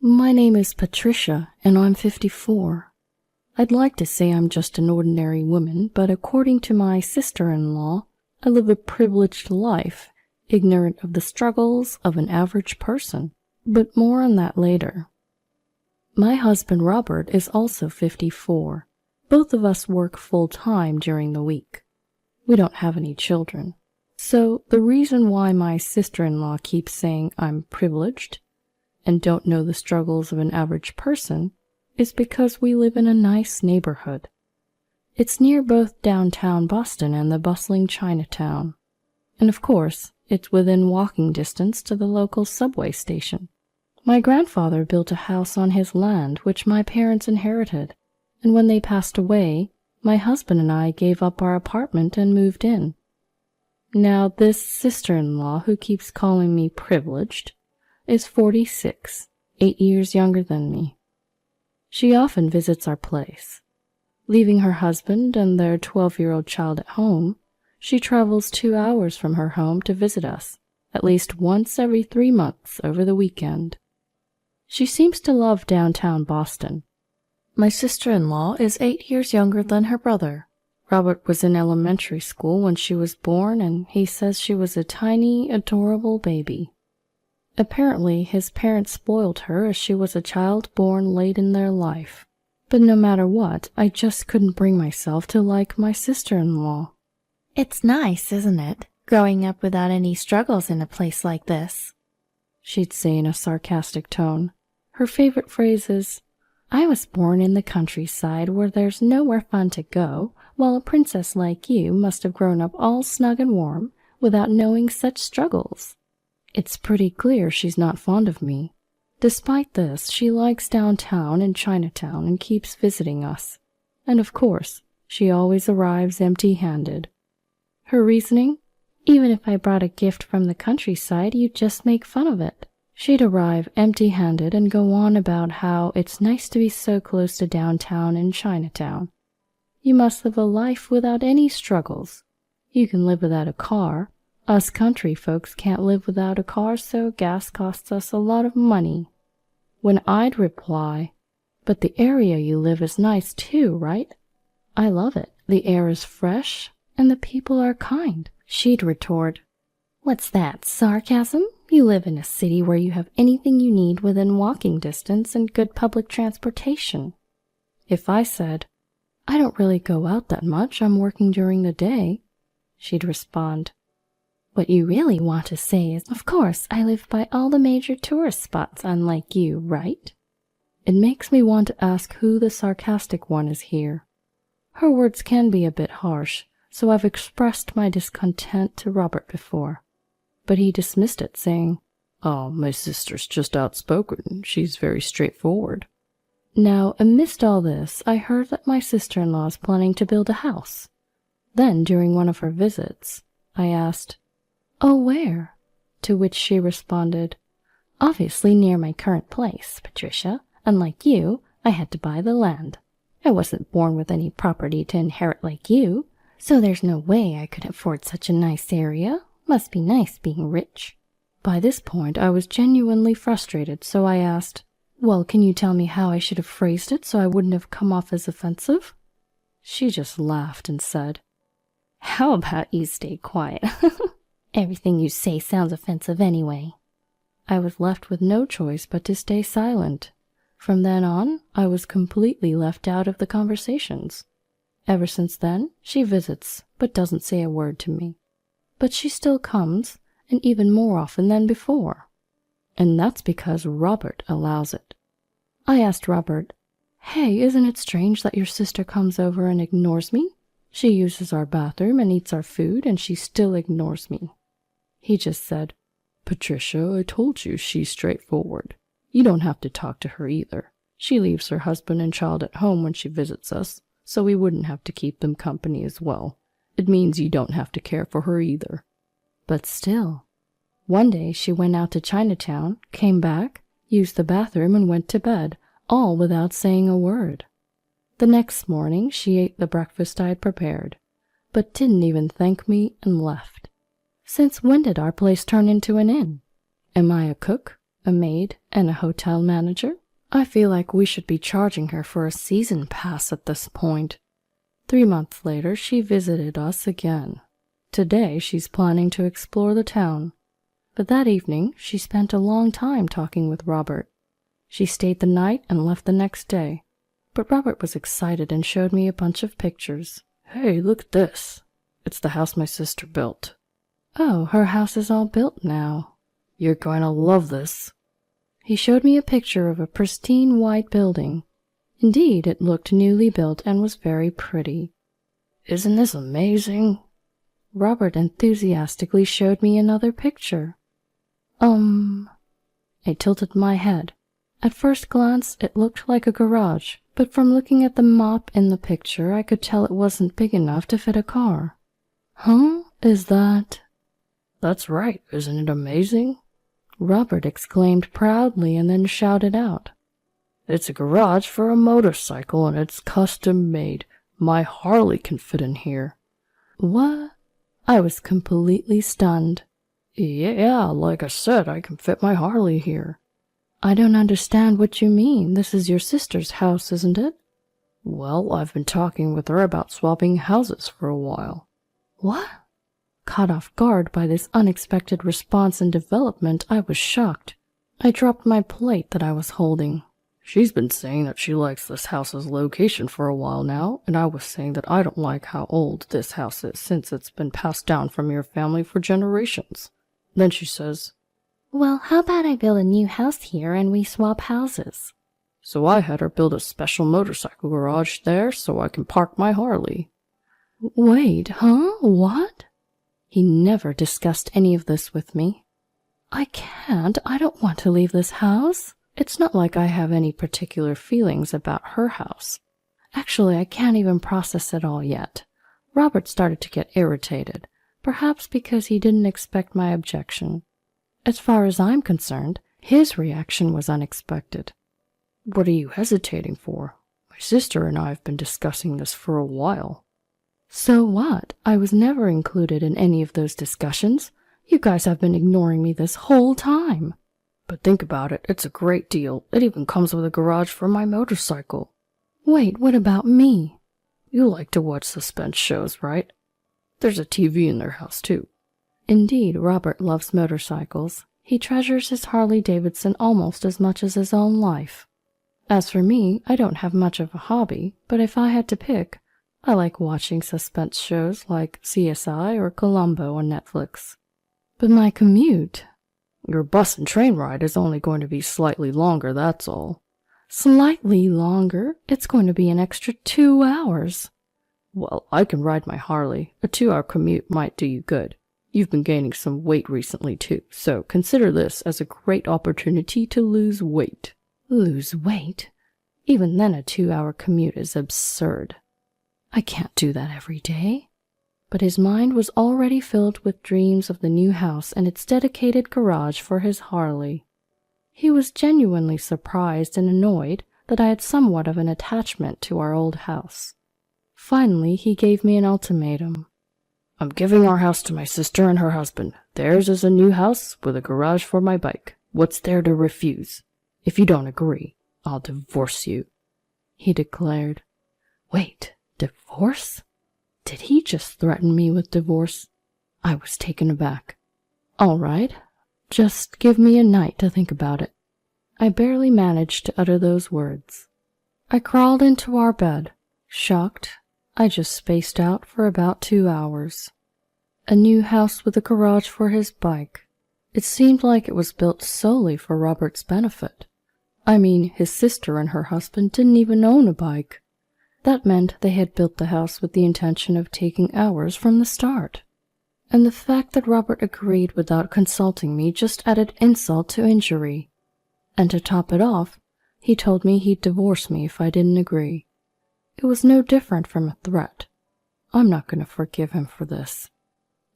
My name is Patricia, and I'm 54. I'd like to say I'm just an ordinary woman, but according to my sister-in-law, I live a privileged life, ignorant of the struggles of an average person. But more on that later. My husband Robert is also 54. Both of us work full-time during the week. We don't have any children. So the reason why my sister-in-law keeps saying I'm privileged and don't know the struggles of an average person is because we live in a nice neighborhood. It's near both downtown Boston and the bustling Chinatown. And of course, it's within walking distance to the local subway station. My grandfather built a house on his land, which my parents inherited, and when they passed away, my husband and I gave up our apartment and moved in. Now, this sister-in-law who keeps calling me privileged is 46, 8 years younger than me. She often visits our place. Leaving her husband and their 12-year-old child at home, she travels 2 hours from her home to visit us, at least once every 3 months over the weekend. She seems to love downtown Boston. My sister-in-law is 8 years younger than her brother. Robert was in elementary school when she was born, and he says she was a tiny, adorable baby. Apparently, his parents spoiled her as she was a child born late in their life. But no matter what, I just couldn't bring myself to like my sister-in-law. It's nice, isn't it, growing up without any struggles in a place like this? She'd say in a sarcastic tone. Her favorite phrase is, I was born in the countryside where there's nowhere fun to go, while a princess like you must have grown up all snug and warm without knowing such struggles. It's pretty clear she's not fond of me. Despite this, she likes downtown and Chinatown and keeps visiting us. And of course, she always arrives empty-handed. Her reasoning? Even if I brought a gift from the countryside, you'd just make fun of it. She'd arrive empty-handed and go on about how it's nice to be so close to downtown and Chinatown. You must live a life without any struggles. You can live without a car. Us country folks can't live without a car, so gas costs us a lot of money. When I'd reply, but the area you live is nice too, right? I love it. The air is fresh, and the people are kind. She'd retort, What's that, sarcasm? You live in a city where you have anything you need within walking distance and good public transportation. If I said, I don't really go out that much, I'm working during the day, she'd respond, What you really want to say is, of course, I live by all the major tourist spots, unlike you, right? It makes me want to ask who the sarcastic one is here. Her words can be a bit harsh, so I've expressed my discontent to Robert before. But he dismissed it, saying, Oh, my sister's just outspoken. She's very straightforward. Now, amidst all this, I heard that my sister-in-law is planning to build a house. Then, during one of her visits, I asked, Oh, where? To which she responded, Obviously near my current place, Patricia. Unlike you, I had to buy the land. I wasn't born with any property to inherit like you, so there's no way I could afford such a nice area. Must be nice being rich. By this point, I was genuinely frustrated, so I asked, Well, can you tell me how I should have phrased it so I wouldn't have come off as offensive? She just laughed and said, How about you stay quiet? Everything you say sounds offensive anyway. I was left with no choice but to stay silent. From then on, I was completely left out of the conversations. Ever since then, she visits, but doesn't say a word to me. But she still comes, and even more often than before. And that's because Robert allows it. I asked Robert, Hey, isn't it strange that your sister comes over and ignores me? She uses our bathroom and eats our food, and she still ignores me. He just said, Patricia, I told you she's straightforward. You don't have to talk to her either. She leaves her husband and child at home when she visits us, so we wouldn't have to keep them company as well. It means you don't have to care for her either. But still, one day she went out to Chinatown, came back, used the bathroom, and went to bed, all without saying a word. The next morning she ate the breakfast I had prepared, but didn't even thank me and left. Since when did our place turn into an inn? Am I a cook, A maid and a hotel manager? I feel like we should be charging her for a season pass at this point. 3 months later, she visited us again. Today, she's planning to explore the town. But that evening, she spent a long time talking with Robert. She stayed the night and left the next day. But Robert was excited and showed me a bunch of pictures. Hey, look at this. It's the house my sister built. Oh, her house is all built now. You're going to love this. He showed me a picture of a pristine white building. Indeed, it looked newly built and was very pretty. Isn't this amazing? Robert enthusiastically showed me another picture. I tilted my head. At first glance, it looked like a garage, but from looking at the mop in the picture, I could tell it wasn't big enough to fit a car. Huh? Is that... That's right, isn't it amazing? Robert exclaimed proudly and then shouted out. It's a garage for a motorcycle and it's custom made. My Harley can fit in here. What? I was completely stunned. Yeah, like I said, I can fit my Harley here. I don't understand what you mean. This is your sister's house, isn't it? Well, I've been talking with her about swapping houses for a while. What? Caught off guard by this unexpected response and development, I was shocked. I dropped my plate that I was holding. She's been saying that she likes this house's location for a while now, and I was saying that I don't like how old this house is since it's been passed down from your family for generations. Then she says, Well, how about I build a new house here and we swap houses? So I had her build a special motorcycle garage there so I can park my Harley. Wait, huh? What? He never discussed any of this with me. I don't want to leave this house. It's not like I have any particular feelings about her house. Actually, I can't even process it all yet. Robert started to get irritated, perhaps because he didn't expect my objection. As far as I'm concerned, his reaction was unexpected. What are you hesitating for? My sister and I have been discussing this for a while. So what? I was never included in any of those discussions. You guys have been ignoring me this whole time. But think about it, it's a great deal. It even comes with a garage for my motorcycle. Wait, what about me? You like to watch suspense shows, right? There's a TV in their house, too. Indeed, Robert loves motorcycles. He treasures his Harley-Davidson almost as much as his own life. As for me, I don't have much of a hobby, but if I had to pick, I like watching suspense shows like CSI or Columbo on Netflix. But my commute... Your bus and train ride is only going to be slightly longer, that's all. Slightly longer? It's going to be an extra 2 hours. Well, I can ride my Harley. A 2-hour commute might do you good. You've been gaining some weight recently, too, so consider this as a great opportunity to lose weight. Lose weight? Even then a 2-hour commute is absurd. I can't do that every day. But his mind was already filled with dreams of the new house and its dedicated garage for his Harley. He was genuinely surprised and annoyed that I had somewhat of an attachment to our old house. Finally, he gave me an ultimatum. I'm giving our house to my sister and her husband. Theirs is a new house with a garage for my bike. What's there to refuse? If you don't agree, I'll divorce you, he declared. Wait, divorce? Did he just threaten me with divorce? I was taken aback. All right, just give me a night to think about it. I barely managed to utter those words. I crawled into our bed. Shocked, I just spaced out for about 2 hours. A new house with a garage for his bike. It seemed like it was built solely for Robert's benefit. I mean, his sister and her husband didn't even own a bike. That meant they had built the house with the intention of taking ours from the start. And the fact that Robert agreed without consulting me just added insult to injury. And to top it off, he told me he'd divorce me if I didn't agree. It was no different from a threat. I'm not going to forgive him for this.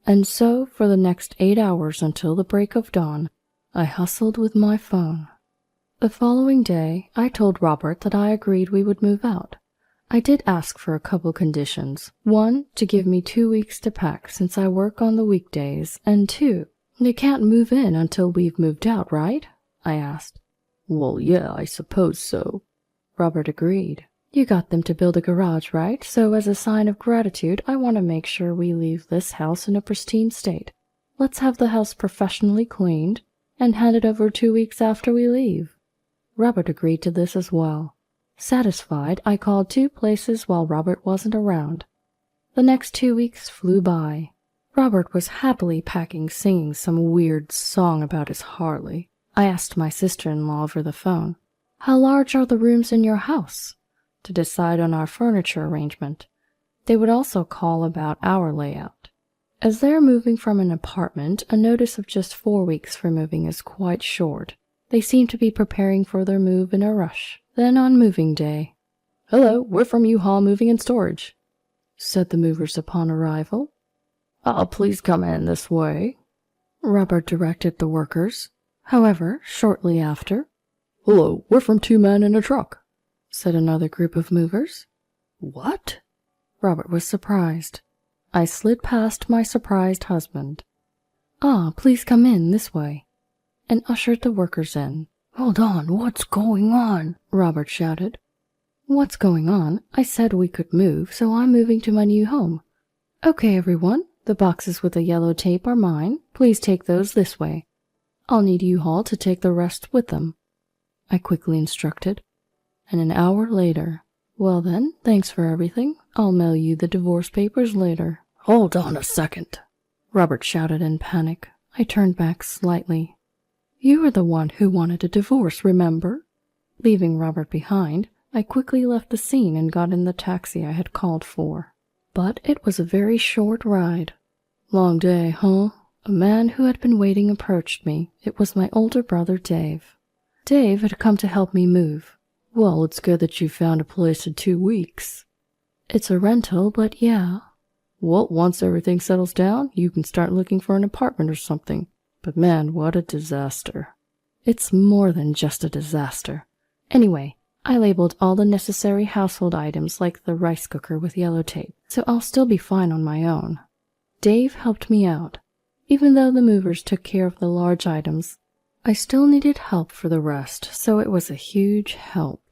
And so, for the next 8 hours until the break of dawn, I hustled with my phone. The following day, I told Robert that I agreed we would move out. I did ask for a couple conditions. 1, to give me 2 weeks to pack since I work on the weekdays, and 2, they can't move in until we've moved out, right? I asked. Well, yeah, I suppose so. Robert agreed. You got them to build a garage, right? So as a sign of gratitude, I want to make sure we leave this house in a pristine state. Let's have the house professionally cleaned and hand it over 2 weeks after we leave. Robert agreed to this as well. Satisfied, I called 2 places while Robert wasn't around. The next 2 weeks flew by. Robert was happily packing, singing some weird song about his Harley. I asked my sister-in-law over the phone, "How large are the rooms in your house?" to decide on our furniture arrangement. They would also call about our layout. As they're moving from an apartment, a notice of just 4 weeks for moving is quite short. They seem to be preparing for their move in a rush. Then on moving day, "Hello, we're from U-Haul Moving and Storage," said the movers upon arrival. Please come in this way," Robert directed the workers. However, shortly after, "Hello, we're from Two Men in a Truck," said another group of movers. "What?" Robert was surprised. I slid past my surprised husband. Please come in this way," and ushered the workers in. "Hold on, what's going on?" Robert shouted. "What's going on? I said we could move, so I'm moving to my new home. Okay, everyone, the boxes with the yellow tape are mine. Please take those this way. I'll need U-Haul to take the rest with them," I quickly instructed. And an hour later, "Well then, thanks for everything. I'll mail you the divorce papers later." "Hold on a second," Robert shouted in panic. I turned back slightly. "You were the one who wanted a divorce, remember?" Leaving Robert behind, I quickly left the scene and got in the taxi I had called for. But it was a very short ride. "Long day, huh?" A man who had been waiting approached me. It was my older brother, Dave. Dave had come to help me move. "Well, it's good that you found a place in 2 weeks. It's a rental, but yeah." "Well, once everything settles down, you can start looking for an apartment or something. But man, what a disaster." "It's more than just a disaster. Anyway, I labeled all the necessary household items like the rice cooker with yellow tape, so I'll still be fine on my own." Dave helped me out. Even though the movers took care of the large items, I still needed help for the rest, so it was a huge help.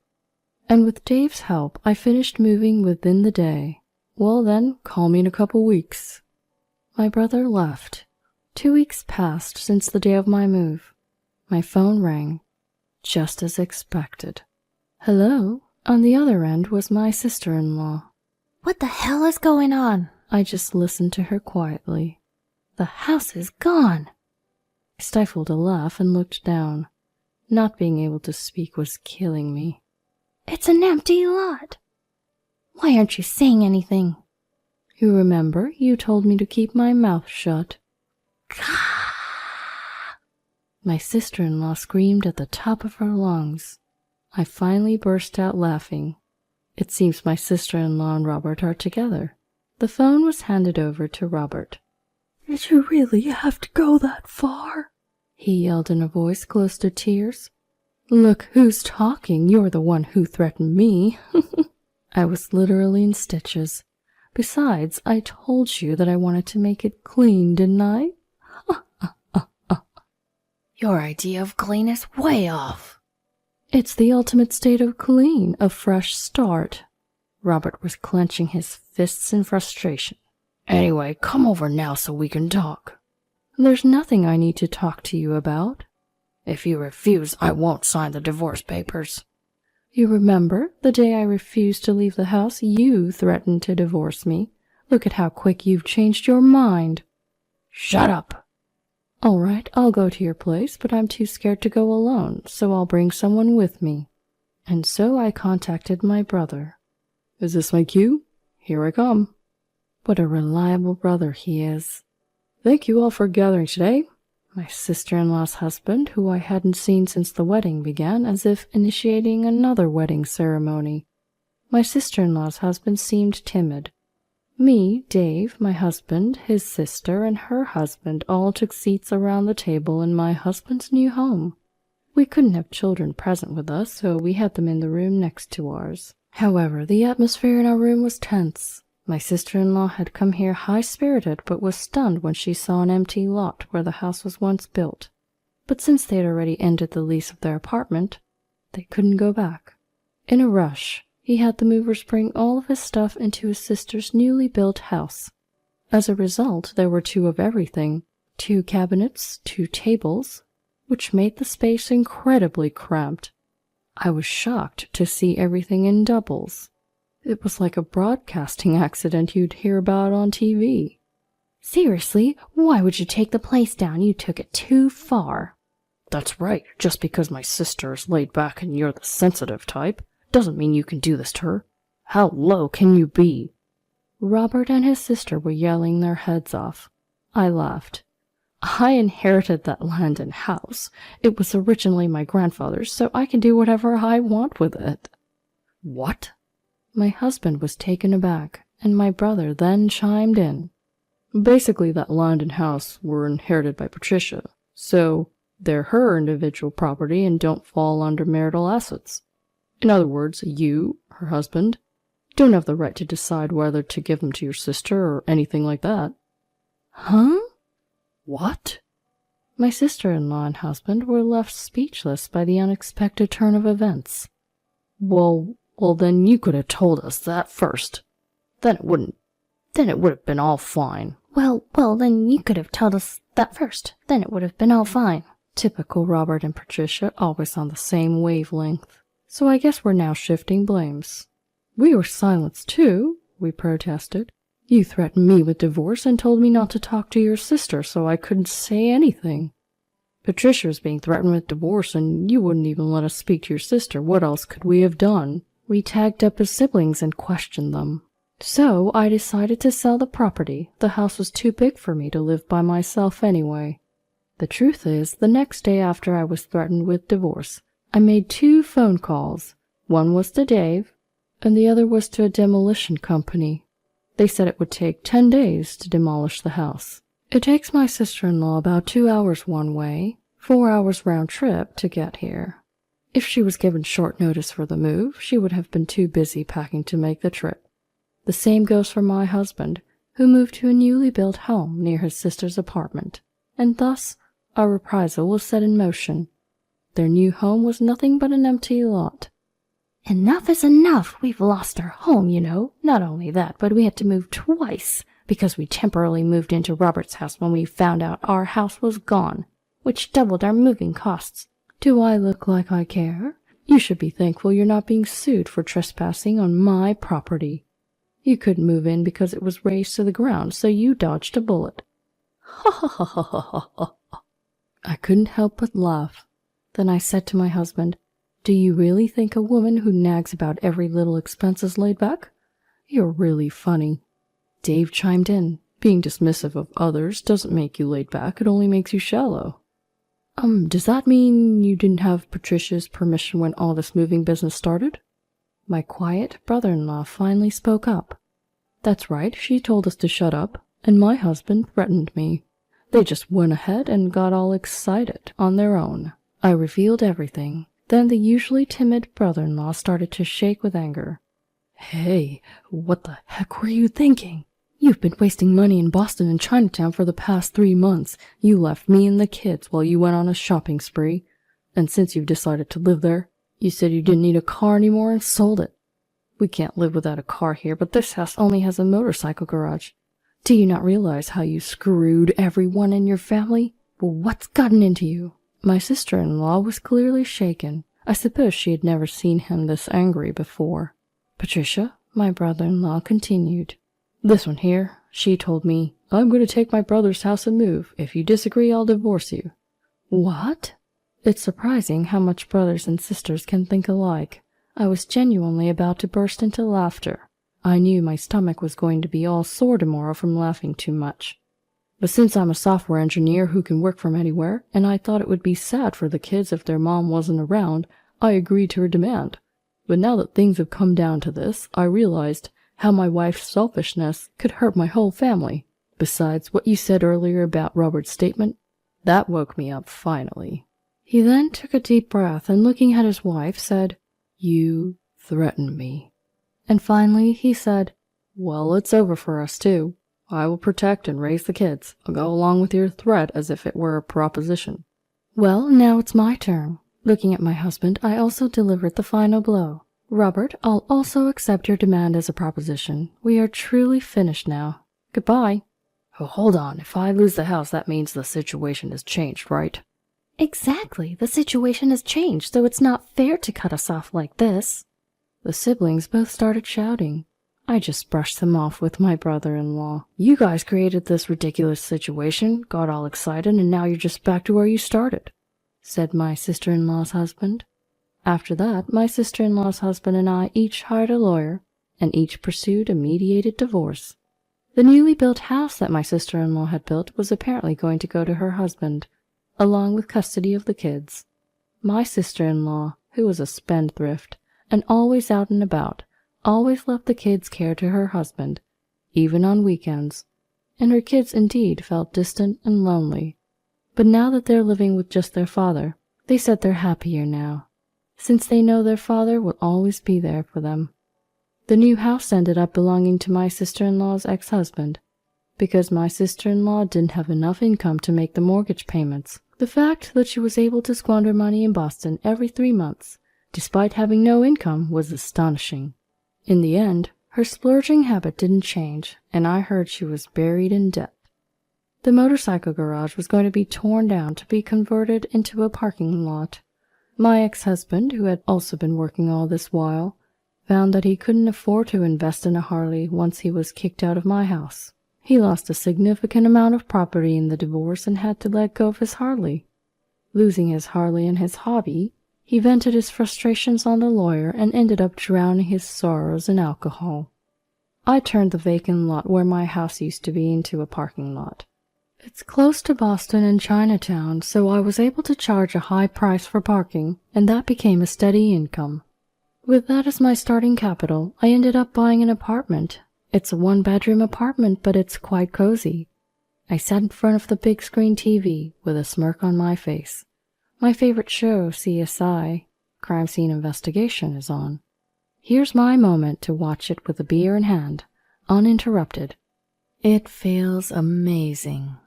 And with Dave's help, I finished moving within the day. "Well then, call me in a couple weeks." My brother left. 2 weeks passed since the day of my move. My phone rang, just as expected. Hello? On the other end was my sister-in-law. "What the hell is going on?" I just listened to her quietly. "The house is gone." I stifled a laugh and looked down. Not being able to speak was killing me. "It's an empty lot. Why aren't you saying anything?" "You remember, you told me to keep my mouth shut." Gah! My sister-in-law screamed at the top of her lungs. I finally burst out laughing. It seems my sister-in-law and Robert are together. The phone was handed over to Robert. "Did you really have to go that far?" he yelled in a voice close to tears. "Look who's talking. You're the one who threatened me." I was literally in stitches. Besides, I told you that I wanted to make it clean, didn't I? Your idea of clean is way off. It's the ultimate state of clean, a fresh start. Robert was clenching his fists in frustration. "Anyway, come over now so we can talk." "There's nothing I need to talk to you about." "If you refuse, I won't sign the divorce papers." "You remember, the day I refused to leave the house, you threatened to divorce me. Look at how quick you've changed your mind." "Shut up." "All right, I'll go to your place, but I'm too scared to go alone, so I'll bring someone with me." And so I contacted my brother. "Is this my cue? Here I come." What a reliable brother he is. "Thank you all for gathering today." My sister-in-law's husband, who I hadn't seen since the wedding, began as if initiating another wedding ceremony. My sister-in-law's husband seemed timid. Me, Dave, my husband, his sister, and her husband all took seats around the table in my husband's new home. We couldn't have children present with us, so we had them in the room next to ours. However, the atmosphere in our room was tense. My sister-in-law had come here high-spirited, but was stunned when she saw an empty lot where the house was once built. But since they had already ended the lease of their apartment, they couldn't go back. In a rush, he had the movers bring all of his stuff into his sister's newly built house. As a result, there were 2 of everything, 2 cabinets, 2 tables, which made the space incredibly cramped. I was shocked to see everything in doubles. It was like a broadcasting accident you'd hear about on TV. Seriously, why would you take the place down? You took it too far. That's right. Just because my sister is laid back and you're the sensitive type, doesn't mean you can do this to her. How low can you be? Robert and his sister were yelling their heads off. I laughed. I inherited that land and house. It was originally my grandfather's, so I can do whatever I want with it. What? My husband was taken aback, and my brother then chimed in. Basically, that land and house were inherited by Patricia, so they're her individual property and don't fall under marital assets. In other words, you, her husband, don't have the right to decide whether to give them to your sister or anything like that. Huh? What? My sister-in-law and husband were left speechless by the unexpected turn of events. Well, then you could have told us that first. Then it would have been all fine. Well, then you could have told us that first. Then it would have been all fine. Typical Robert and Patricia, always on the same wavelength. So I guess we're now shifting blames. We were silenced too, we protested. You threatened me with divorce and told me not to talk to your sister, so I couldn't say anything. Patricia was being threatened with divorce, and you wouldn't even let us speak to your sister. What else could we have done? We tagged up as siblings and questioned them. So I decided to sell the property. The house was too big for me to live by myself anyway. The truth is, the next day after I was threatened with divorce, I made 2 phone calls. One was to Dave, and the other was to a demolition company. They said it would take 10 days to demolish the house. It takes my sister-in-law about 2 hours one way, 4 hours round trip to get here. If she was given short notice for the move, she would have been too busy packing to make the trip. The same goes for my husband, who moved to a newly built home near his sister's apartment, and thus our reprisal was set in motion. Their new home was nothing but an empty lot. Enough is enough. We've lost our home, you know. Not only that, but we had to move twice, because we temporarily moved into Robert's house when we found out our house was gone, which doubled our moving costs. Do I look like I care? You should be thankful you're not being sued for trespassing on my property. You couldn't move in because it was razed to the ground, so you dodged a bullet. Ha ha ha ha ha ha ha. I couldn't help but laugh. Then I said to my husband, "Do you really think a woman who nags about every little expense is laid back? You're really funny." Dave chimed in. "Being dismissive of others doesn't make you laid back, it only makes you shallow." Does that mean you didn't have Patricia's permission when all this moving business started?" My quiet brother-in-law finally spoke up. "That's right, she told us to shut up, and my husband threatened me. They just went ahead and got all excited on their own." I revealed everything. Then the usually timid brother-in-law started to shake with anger. "Hey, what the heck were you thinking? You've been wasting money in Boston and Chinatown for the past 3 months. You left me and the kids while you went on a shopping spree. And since you've decided to live there, you said you didn't need a car anymore and sold it. We can't live without a car here, but this house only has a motorcycle garage. Do you not realize how you screwed everyone in your family? Well, what's gotten into you?" My sister-in-law was clearly shaken. I suppose she had never seen him this angry before. "Patricia," my brother-in-law continued, "this one here, she told me, 'I'm going to take my brother's house and move. If you disagree, I'll divorce you.'" "What?" It's surprising how much brothers and sisters can think alike. I was genuinely about to burst into laughter. I knew my stomach was going to be all sore tomorrow from laughing too much. But since I'm a software engineer who can work from anywhere, and I thought it would be sad for the kids if their mom wasn't around, I agreed to her demand. But now that things have come down to this, I realized how my wife's selfishness could hurt my whole family. Besides, what you said earlier about Robert's statement, that woke me up finally. He then took a deep breath and, looking at his wife, said, "You threatened me." And finally he said, "Well, it's over for us too. I will protect and raise the kids. I'll go along with your threat as if it were a proposition." Well, now it's my turn. Looking at my husband, I also delivered the final blow. Robert, I'll also accept your demand as a proposition. We are truly finished now. Goodbye. Oh, hold on. If I lose the house, that means the situation has changed, right? Exactly. The situation has changed, so it's not fair to cut us off like this. The siblings both started shouting. I just brushed them off with my brother-in-law. You guys created this ridiculous situation, got all excited, and now you're just back to where you started, said my sister-in-law's husband. After that, my sister-in-law's husband and I each hired a lawyer, and each pursued a mediated divorce. The newly built house that my sister-in-law had built was apparently going to go to her husband, along with custody of the kids. My sister-in-law, who was a spendthrift, and always out and about, always left the kids' care to her husband, even on weekends, and her kids indeed felt distant and lonely. But now that they're living with just their father, they said they're happier now, since they know their father will always be there for them. The new house ended up belonging to my sister-in-law's ex-husband, because my sister-in-law didn't have enough income to make the mortgage payments. The fact that she was able to squander money in Boston every 3 months, despite having no income, was astonishing. In the end, her splurging habit didn't change, and I heard she was buried in debt. The motorcycle garage was going to be torn down to be converted into a parking lot. My ex-husband, who had also been working all this while, found that he couldn't afford to invest in a Harley once he was kicked out of my house. He lost a significant amount of property in the divorce and had to let go of his Harley. Losing his Harley and his hobby, he vented his frustrations on the lawyer and ended up drowning his sorrows in alcohol. I turned the vacant lot where my house used to be into a parking lot. It's close to Boston and Chinatown, so I was able to charge a high price for parking, and that became a steady income. With that as my starting capital, I ended up buying an apartment. It's a 1-bedroom apartment, but it's quite cozy. I sat in front of the big screen TV with a smirk on my face. My favorite show, CSI, Crime Scene Investigation, is on. Here's my moment to watch it with a beer in hand, uninterrupted. It feels amazing.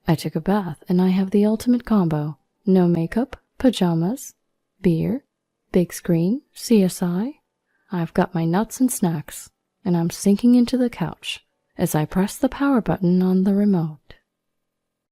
I took a bath, and I have the ultimate combo. No makeup, pajamas, beer, big screen, CSI. I've got my nuts and snacks, and I'm sinking into the couch as I press the power button on the remote.